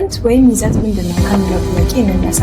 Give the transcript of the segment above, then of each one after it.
ኮንተንት ወይም ይዘት ምንድነው ከሚለው ጥያቄ እንነሳ።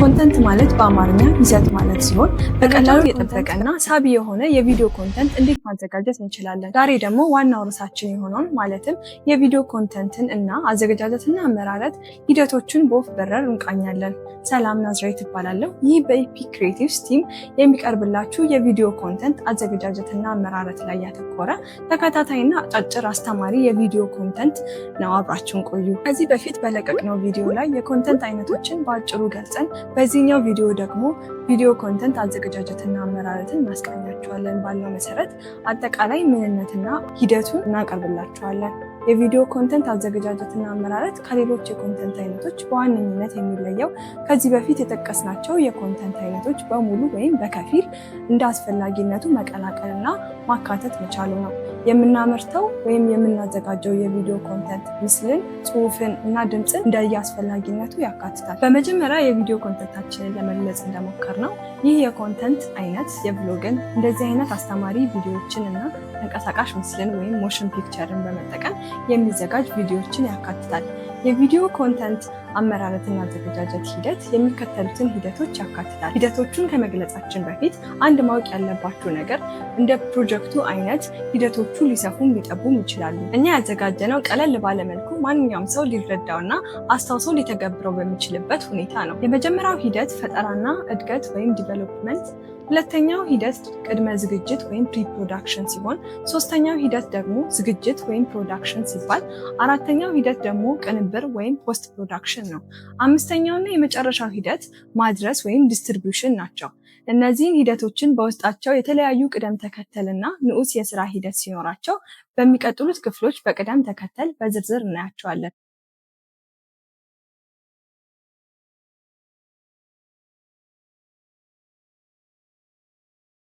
ኮንተንት ማለት በአማርኛ ይዘት ማለት ሲሆን በቀላሉ የጠበቀና ሳቢ የሆነ የቪዲዮ ኮንተንት እንዴት ማዘጋጀት እንችላለን? ዛሬ ደግሞ ዋናው ርዕሳችን የሆነውን ማለትም የቪዲዮ ኮንተንትን እና አዘገጃጀትና አመራረት ሂደቶችን በወፍ በረር እንቃኛለን። ሰላም ናዝሬት እባላለሁ። ይህ በኢፒክ ክሬቲቭስ ቲም የሚቀርብላችሁ የቪዲዮ ኮንተንት አዘገጃጀትና አመራረት ላይ ያተኮረ ተከታታይና አጫጭር አስተማሪ የቪዲዮ ኮንተንት ነው። አብራችሁን ቆዩ። ከዚህ በፊት በለቀቅነው ቪዲዮ ላይ የኮንተንት አይነቶችን በአጭሩ ገልጸን በዚህኛው ቪዲዮ ደግሞ ቪዲዮ ኮንተንት አዘገጃጀትና አመራረትን እናስቃኛችኋለን። ባለው መሰረት አጠቃላይ ምንነትና ሂደቱን እናቀርብላችኋለን። የቪዲዮ ኮንተንት አዘገጃጀትና አመራረት ከሌሎች የኮንተንት አይነቶች በዋነኝነት የሚለየው ከዚህ በፊት የጠቀስናቸው የኮንተንት አይነቶች በሙሉ ወይም በከፊል እንደ አስፈላጊነቱ መቀላቀልና ማካተት መቻሉ ነው። የምናመርተው ወይም የምናዘጋጀው የቪዲዮ ኮንተንት ምስልን፣ ጽሑፍን እና ድምፅን እንደየ አስፈላጊነቱ ያካትታል። በመጀመሪያ የቪዲዮ ኮንተንታችንን ለመግለጽ እንደሞከር ነው ይህ የኮንተንት አይነት የቭሎግን እንደዚህ አይነት አስተማሪ ቪዲዮዎችን እና ተንቀሳቃሽ ምስልን ወይም ሞሽን ፒክቸርን በመጠቀም የሚዘጋጅ ቪዲዮዎችን ያካትታል። የቪዲዮ ኮንተንት አመራረትና አዘገጃጀት ሂደት የሚከተሉትን ሂደቶች ያካትታል። ሂደቶቹን ከመግለጻችን በፊት አንድ ማወቅ ያለባችሁ ነገር እንደ ፕሮጀክቱ አይነት ሂደቶቹ ሊሰፉም ሊጠቡም ይችላሉ። እኛ ያዘጋጀነው ቀለል ባለመልኩ ማንኛውም ሰው ሊረዳውና አስታውሶ ሊተገብረው በሚችልበት ሁኔታ ነው። የመጀመሪያው ሂደት ፈጠራና እድገት ወይም ዲቨሎፕመንት፣ ሁለተኛው ሂደት ቅድመ ዝግጅት ወይም ፕሪ ፕሮዳክሽን ሲሆን፣ ሶስተኛው ሂደት ደግሞ ዝግጅት ወይም ፕሮዳክሽን ሲባል፣ አራተኛው ሂደት ደግሞ ቅንብር ወይም ፖስት ፕሮዳክሽን ነው። አምስተኛውና የመጨረሻው ሂደት ማድረስ ወይም ዲስትሪቢዩሽን ናቸው። እነዚህን ሂደቶችን በውስጣቸው የተለያዩ ቅደም ተከተልና ንዑስ የስራ ሂደት ሲኖራቸው በሚቀጥሉት ክፍሎች በቅደም ተከተል በዝርዝር እናያቸዋለን።